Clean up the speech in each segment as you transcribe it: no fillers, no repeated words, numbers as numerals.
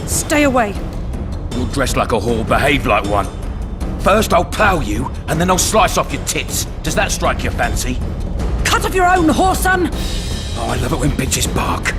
Stay away. You're dressed like a whore, behave like one. First I'll plough you, and then I'll slice off your tits. Does that strike your fancy? Cut off your own, whoreson! Oh, I love it when bitches bark.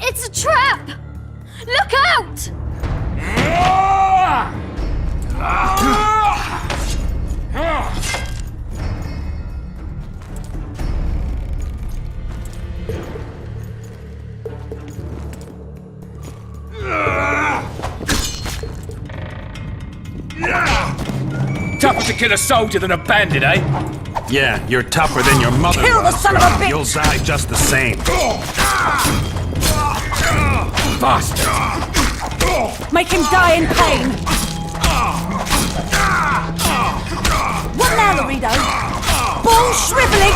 It's a trap! Look out! Tougher to kill a soldier than a bandit, eh? Yeah, you're tougher than your mother. Kill the son of a bitch! You'll die just the same. Bastard! Make him die in pain! What now, Laredo? Ball shriveling!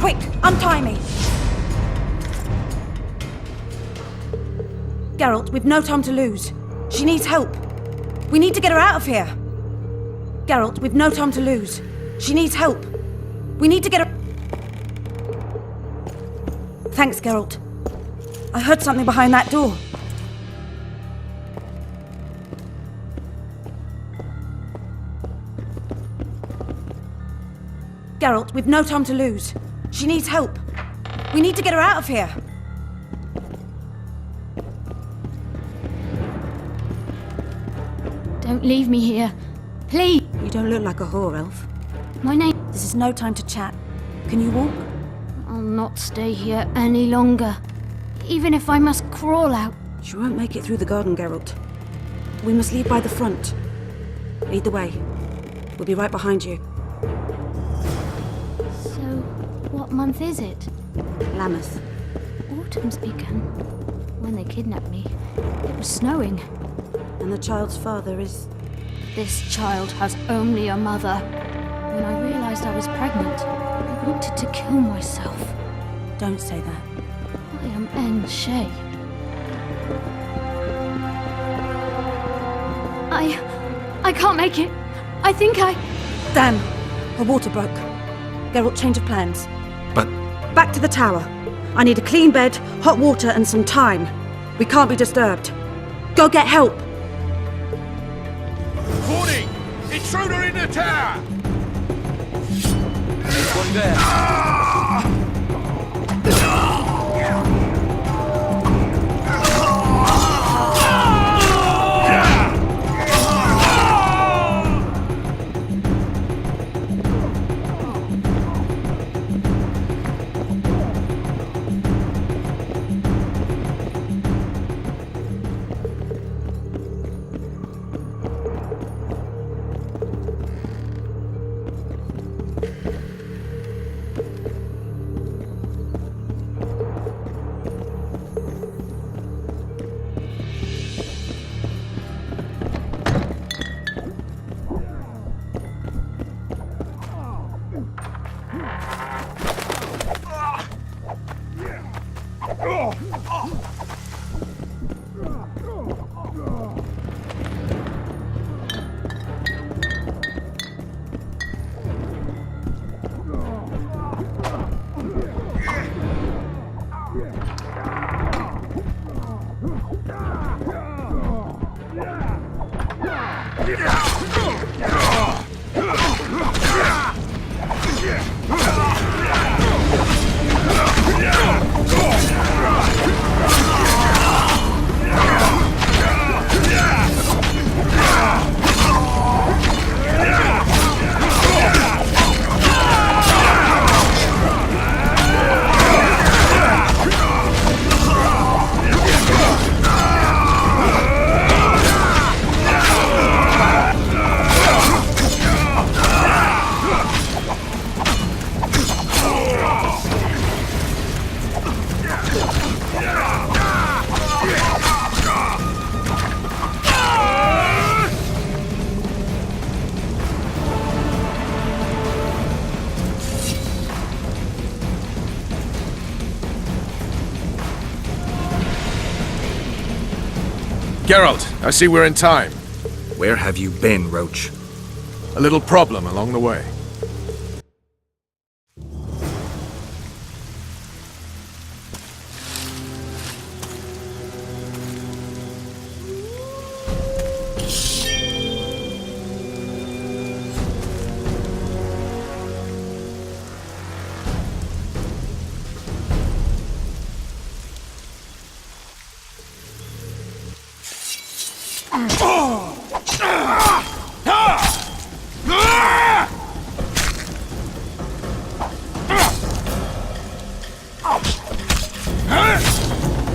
Quick, untie me! Geralt, we've no time to lose. She needs help. We need to get her out of here. Geralt, we've no time to lose. She needs help. We need to get her... Thanks, Geralt. I heard something behind that door. Geralt, we've no time to lose. She needs help. We need to get her out of here. Don't leave me here. Please. You don't look like a whore, Elf. My name... This is no time to chat. Can you walk? I'll not stay here any longer. Even if I must crawl out. She won't make it through the garden, Geralt. We must leave by the front. Lead the way. We'll be right behind you. So, what month is it? Lammas. Autumn's begun. When they kidnapped me, it was snowing. And the child's father is... This child has only a mother. When I realized I was pregnant, I wanted to kill myself. Don't say that. I am N. Shay. I can't make it. I think I... Damn! Her water broke. Geralt, change of plans. But... Back to the tower. I need a clean bed, hot water, and some time. We can't be disturbed. Go get help! Warning! Intruder in the tower! There's one there. Geralt, I see we're in time. Where have you been, Roach? A little problem along the way.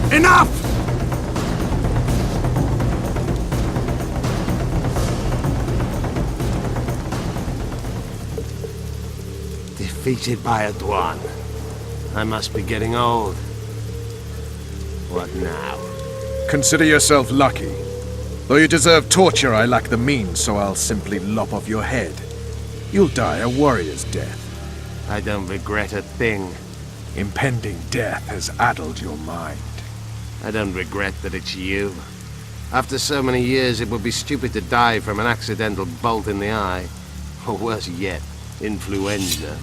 Enough! Defeated by a Dwan. I must be getting old. What now? Consider yourself lucky. Though you deserve torture, I lack the means, so I'll simply lop off your head. You'll die a warrior's death. I don't regret a thing. Impending death has addled your mind. I don't regret that it's you. After so many years, it would be stupid to die from an accidental bolt in the eye. Or worse yet, influenza.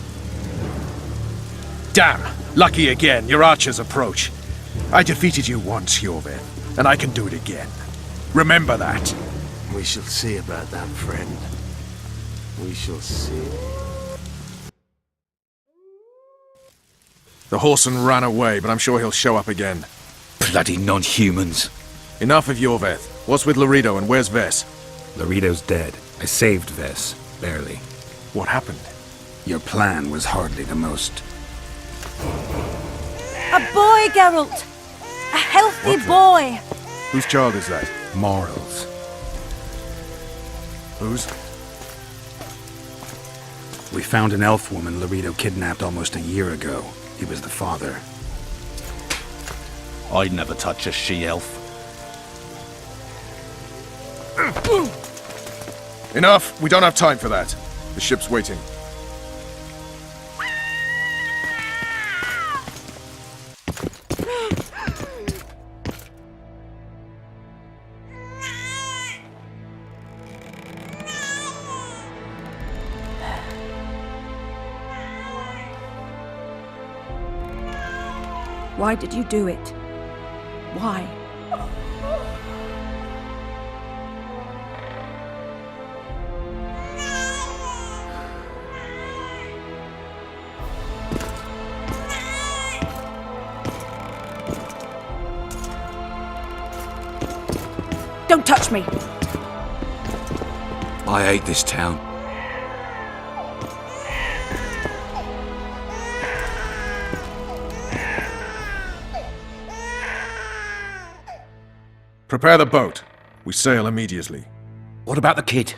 Damn! Lucky again, your archers approach. I defeated you once, Hjorveth, and I can do it again. Remember that. We shall see about that, friend. We shall see. The horseman ran away, but I'm sure he'll show up again. Bloody non-humans. Enough of Hjorveth. What's with Laredo and where's Ves? Laredo's dead. I saved Ves. Barely. What happened? Your plan was hardly the most. A boy, Geralt! A healthy boy! Whose child is that? Morals. Whose? We found an elf woman Laredo kidnapped almost a year ago. He was the father. I'd never touch a she-elf. Enough! We don't have time for that. The ship's waiting. Why did you do it? Why? Don't touch me! I hate this town. Prepare the boat. We sail immediately. What about the kid?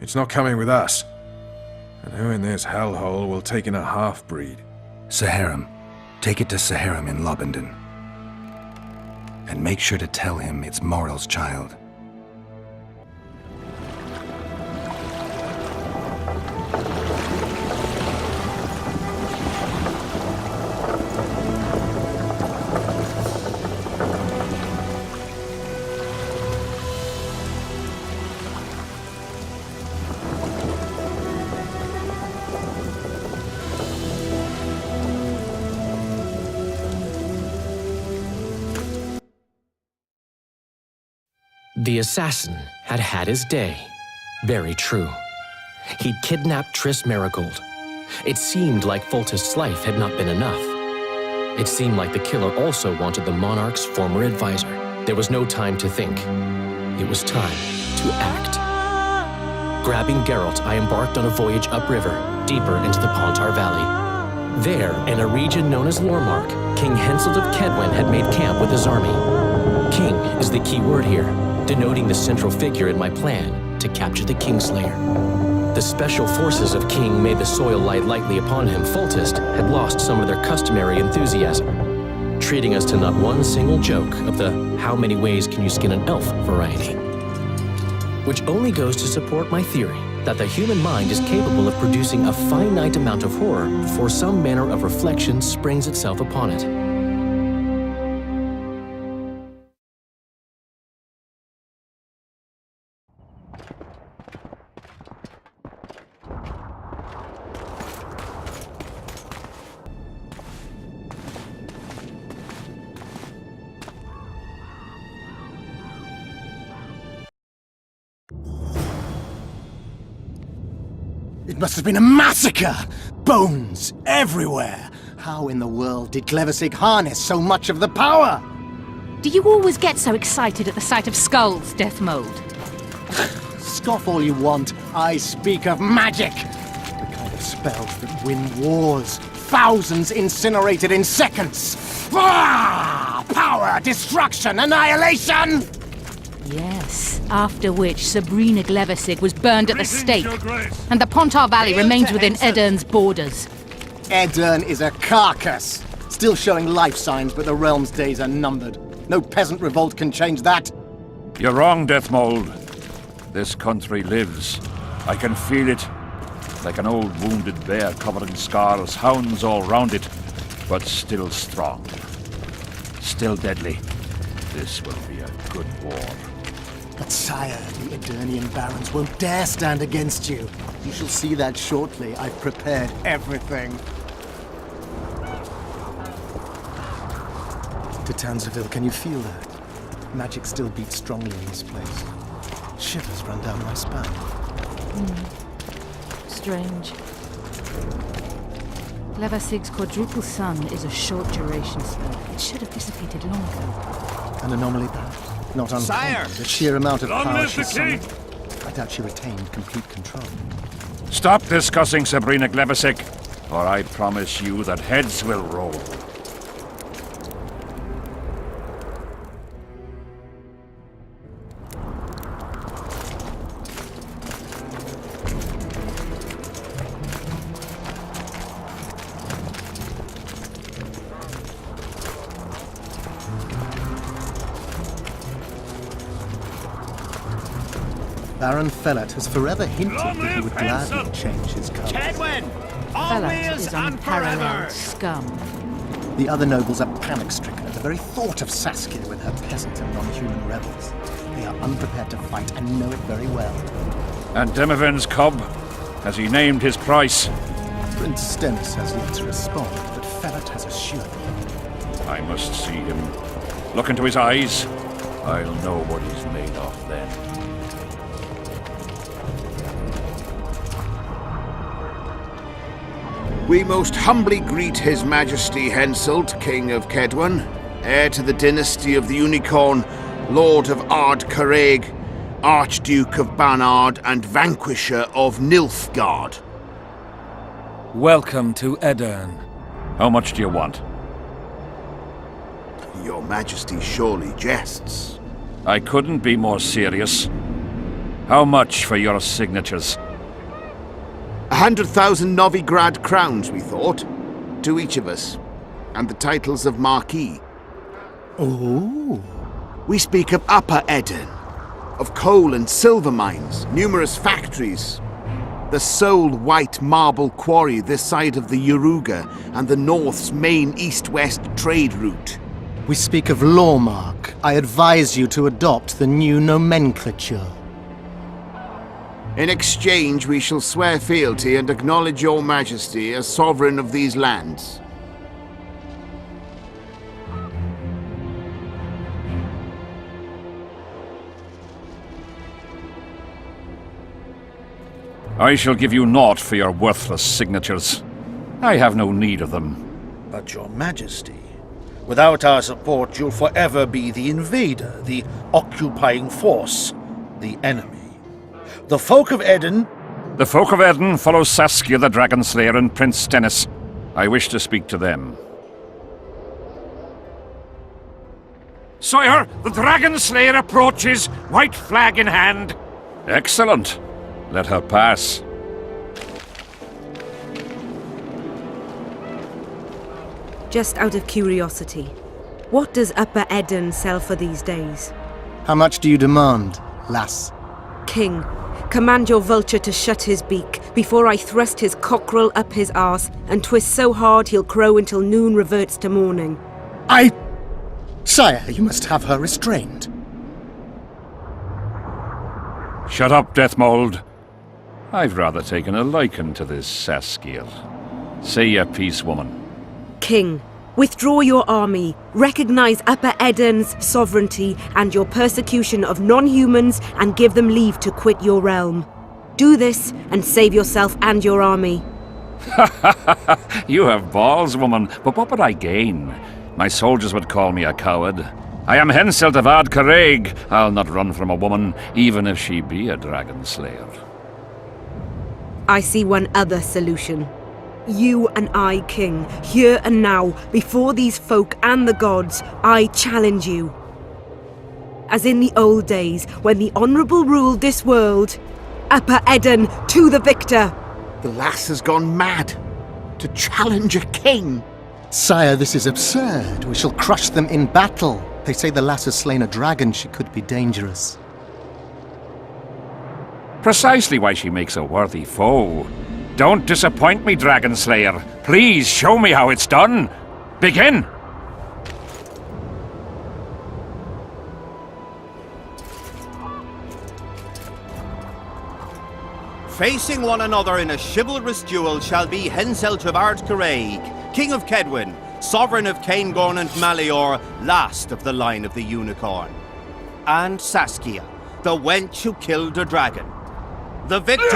It's not coming with us. And who in this hellhole will take in a half-breed? Saharim. Take it to Saharim in Lobenden. And make sure to tell him it's Moral's child. The assassin had had his day. Very true. He'd kidnapped Triss Marigold. It seemed like Foltest's life had not been enough. It seemed like the killer also wanted the monarch's former advisor. There was no time to think. It was time to act. Grabbing Geralt, I embarked on a voyage upriver, deeper into the Pontar Valley. There, in a region known as Lormark, King Henselt of Kedwen had made camp with his army. King is the key word here, denoting the central figure in my plan to capture the Kingslayer. The special forces of King made the soil lie lightly upon him. Foltest had lost some of their customary enthusiasm, treating us to not one single joke of the how many ways can you skin an elf variety. Which only goes to support my theory that the human mind is capable of producing a finite amount of horror before some manner of reflection springs itself upon it. It must have been a massacre! Bones everywhere! How in the world did Glevissig harness so much of the power? Do you always get so excited at the sight of skulls, Death Mold? Scoff all you want, I speak of magic! The kind of spells that win wars. Thousands incinerated in seconds! Ah! Power, destruction, annihilation! Yes, after which Sabrina Glevissig was burned at the stake, and the Pontar Valley remains within Edern's borders. Edern is a carcass, still showing life signs, but the realm's days are numbered. No peasant revolt can change that. You're wrong, Deathmold. This country lives. I can feel it. Like an old wounded bear covered in scars, hounds all round it, but still strong. Still deadly. This will be a good war. But sire, the Edirnian barons won't dare stand against you. You shall see that shortly. I've prepared everything. To Tanzaville, can you feel that? Magic still beats strongly in this place. Shivers run down my spine. Strange. Glevassig's quadruple sun is a short-duration spell. It should have dissipated long ago. An anomaly, perhaps? Not uncommon. Sire! The sheer amount of Long power live she the king! summoned. I doubt she retained complete control. Stop discussing Sabrina Glevissig, or I promise you that heads will roll. Baron Fellat has forever hinted that he would gladly change his colours. Fellat is unparalleled scum. The other nobles are panic-stricken at the very thought of Saskia with her peasant and non-human rebels. They are unprepared to fight and know it very well. And Demovin's cub? Has he named his price? Prince Stennis has yet to respond, but Fellat has assured me. I must see him. Look into his eyes. I'll know what he's made of then. We most humbly greet His Majesty Henselt, King of Kedwen, heir to the dynasty of the Unicorn, Lord of Ard Carreg, Archduke of Banard, and Vanquisher of Nilfgaard. Welcome to Edern. How much do you want? Your Majesty surely jests. I couldn't be more serious. How much for your signatures? 100,000 Novigrad crowns, we thought, to each of us, and the titles of Marquis. Oh. We speak of Upper Edern, of coal and silver mines, numerous factories, the sole white marble quarry this side of the Yaruga, and the North's main east-west trade route. We speak of Lormark. I advise you to adopt the new nomenclature. In exchange, we shall swear fealty and acknowledge your majesty as sovereign of these lands. I shall give you naught for your worthless signatures. I have no need of them. But your majesty, without our support, you'll forever be the invader, the occupying force, the enemy. The folk of Eden... The folk of Eden follow Saskia the Dragon Slayer and Prince Stennis. I wish to speak to them. Sire, the Dragon Slayer approaches, white flag in hand. Excellent. Let her pass. Just out of curiosity, what does Upper Eden sell for these days? How much do you demand, lass? King, command your vulture to shut his beak before I thrust his cockerel up his arse and twist so hard he'll crow until noon reverts to morning. Sire, you must have her restrained. Shut up, Deathmold. I've rather taken a liking to this Saskia. Say your piece, woman. King, withdraw your army, recognize Upper Eden's sovereignty and your persecution of non-humans, and give them leave to quit your realm. Do this and save yourself and your army. You have balls, woman, but what would I gain? My soldiers would call me a coward. I am Henselt of Ard Caraig. I'll not run from a woman, even if she be a dragon slayer. I see one other solution. You and I, King, here and now, before these folk and the gods, I challenge you. As in the old days, when the Honourable ruled this world, Upper Eden to the victor! The lass has gone mad. To challenge a king. Sire, this is absurd. We shall crush them in battle. They say the lass has slain a dragon. She could be dangerous. Precisely why she makes a worthy foe. Don't disappoint me, Dragon Slayer. Please show me how it's done. Begin! Facing one another in a chivalrous duel shall be Henselt of Ard Caraig, King of Kedwin, Sovereign of Caingorn and Malior, last of the line of the Unicorn. And Saskia, the wench who killed a dragon. The victor...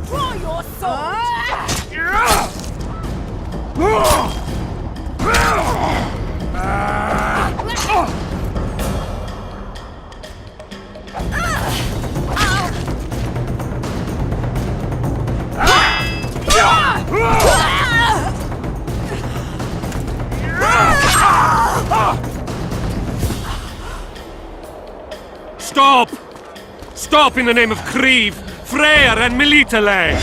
Draw your sword! Stop! Stop in the name of Creve, Freyr and Militale!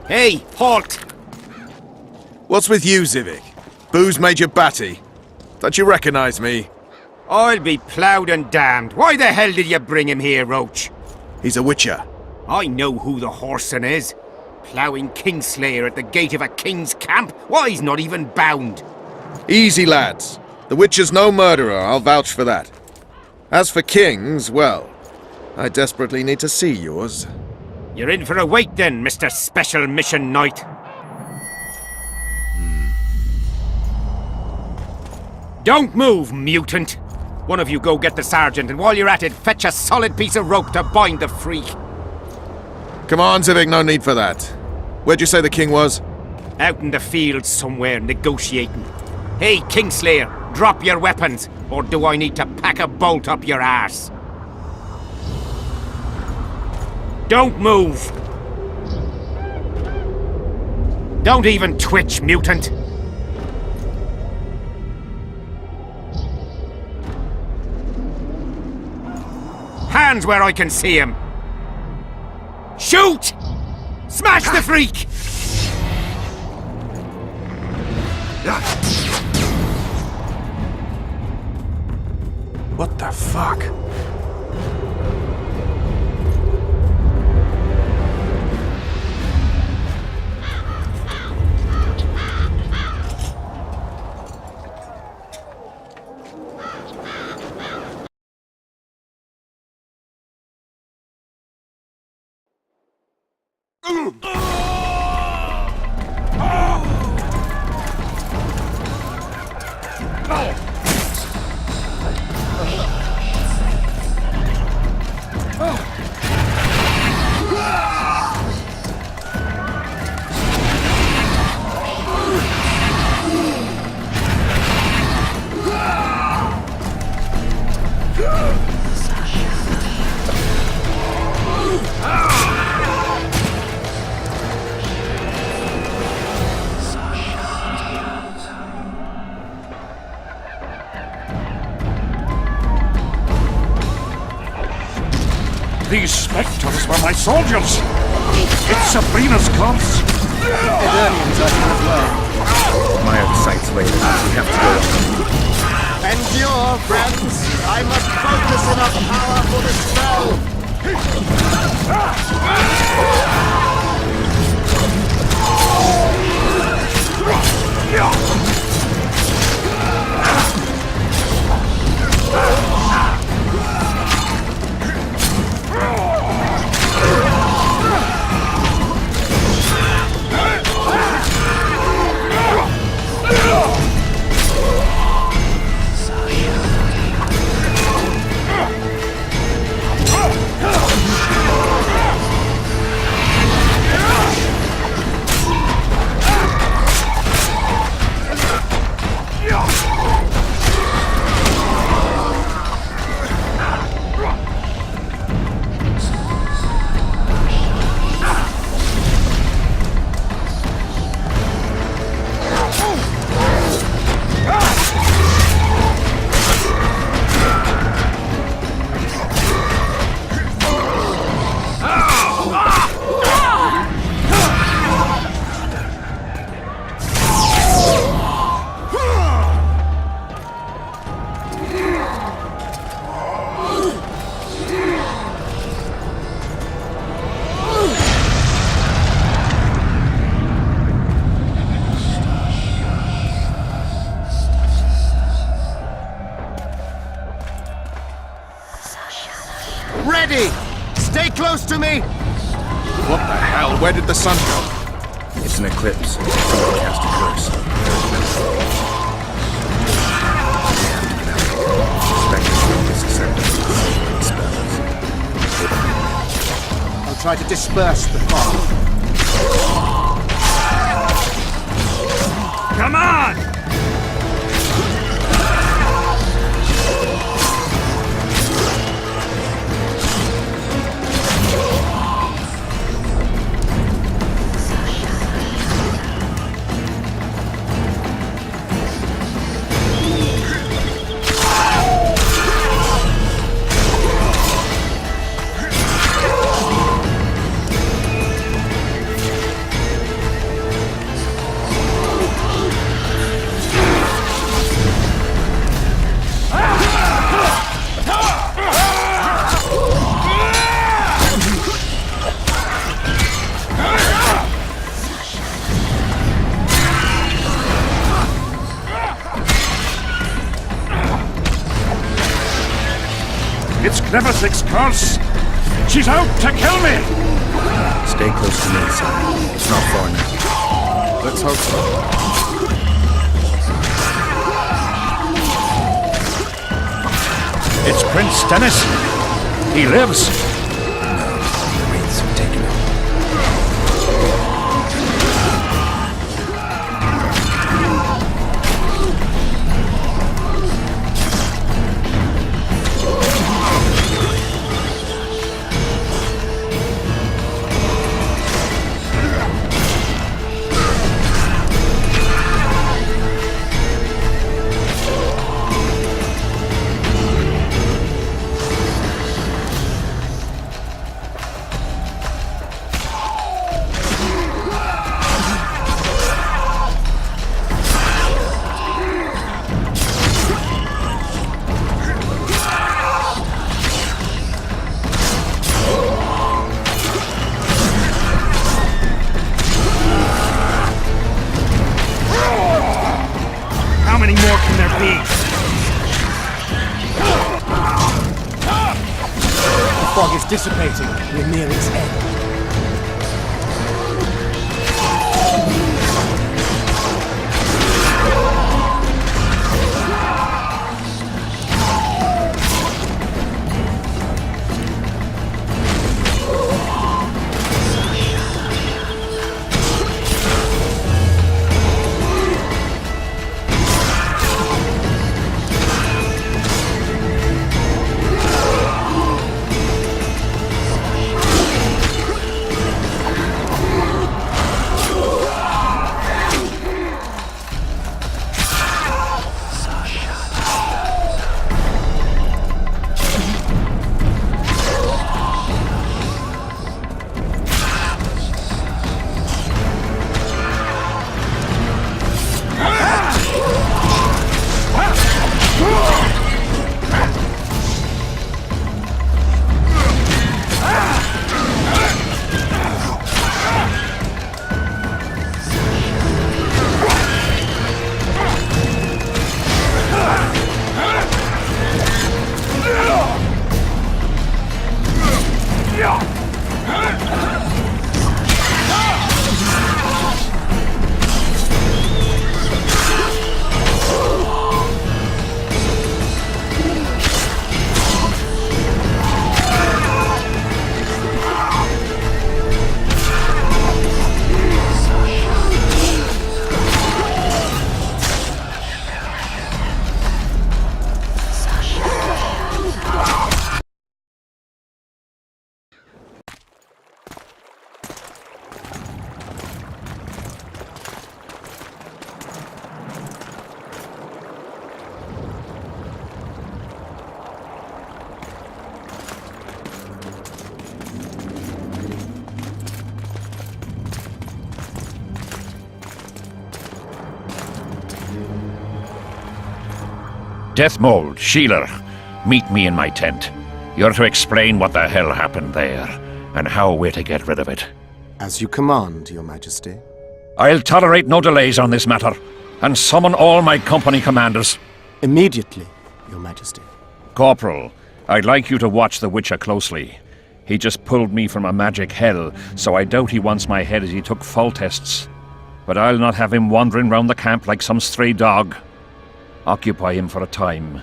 Hey, halt! What's with you, Zivik? Booze made you batty. Don't you recognize me? I'll be ploughed and damned. Why the hell did you bring him here, Roach? He's a witcher. I know who the whoreson is. Ploughing Kingslayer at the gate of a king's camp? Why, he's not even bound. Easy, lads. The witcher's no murderer, I'll vouch for that. As for kings, well, I desperately need to see yours. You're in for a wait then, Mr. Special Mission Knight. Don't move, mutant! One of you go get the sergeant, and while you're at it, fetch a solid piece of rope to bind the freak. Come on, Zivik, no need for that. Where'd you say the king was? Out in the fields somewhere, negotiating. Hey, Kingslayer, drop your weapons, or do I need to pack a bolt up your arse? Don't move! Don't even twitch, mutant! Hands where I can see him! Shoot! Smash the freak! What the fuck? These spectres were my soldiers! It's Sabrina's corpse! Eternians are in the way. My oversights later. We have to go. Endure, friends! I must focus enough power for the spell! Ready! Stay close to me! What the hell? Where did the sun go? It's an eclipse. Someone cast a curse. I'll try to disperse the fog. Come on! It's Glevisic's curse! She's out to kill me! Stay close to me, son. It's not far now. Let's hope so. It's Prince Dennis. He lives. The wraiths have taken him. beast! The fog is dissipating. We're near its end. Deathmold, Sheeler, meet me in my tent. You're to explain what the hell happened there, and how we're to get rid of it. As you command, Your Majesty. I'll tolerate no delays on this matter, and summon all my company commanders. Immediately, Your Majesty. Corporal, I'd like you to watch the Witcher closely. He just pulled me from a magic hell, so I doubt he wants my head as he took fall tests. But I'll not have him wandering round the camp like some stray dog. Occupy him for a time,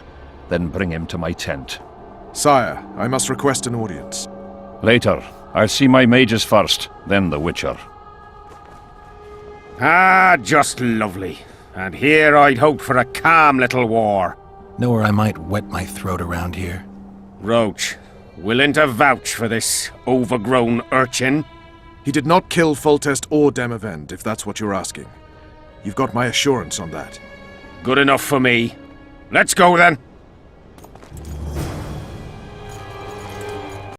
then bring him to my tent. Sire, I must request an audience. Later. I'll see my mages first, then the Witcher. Ah, just lovely. And here I'd hoped for a calm little war. Know where I might wet my throat around here? Roach, willing to vouch for this overgrown urchin? He did not kill Foltest or Demavend, if that's what you're asking. You've got my assurance on that. Good enough for me. Let's go then.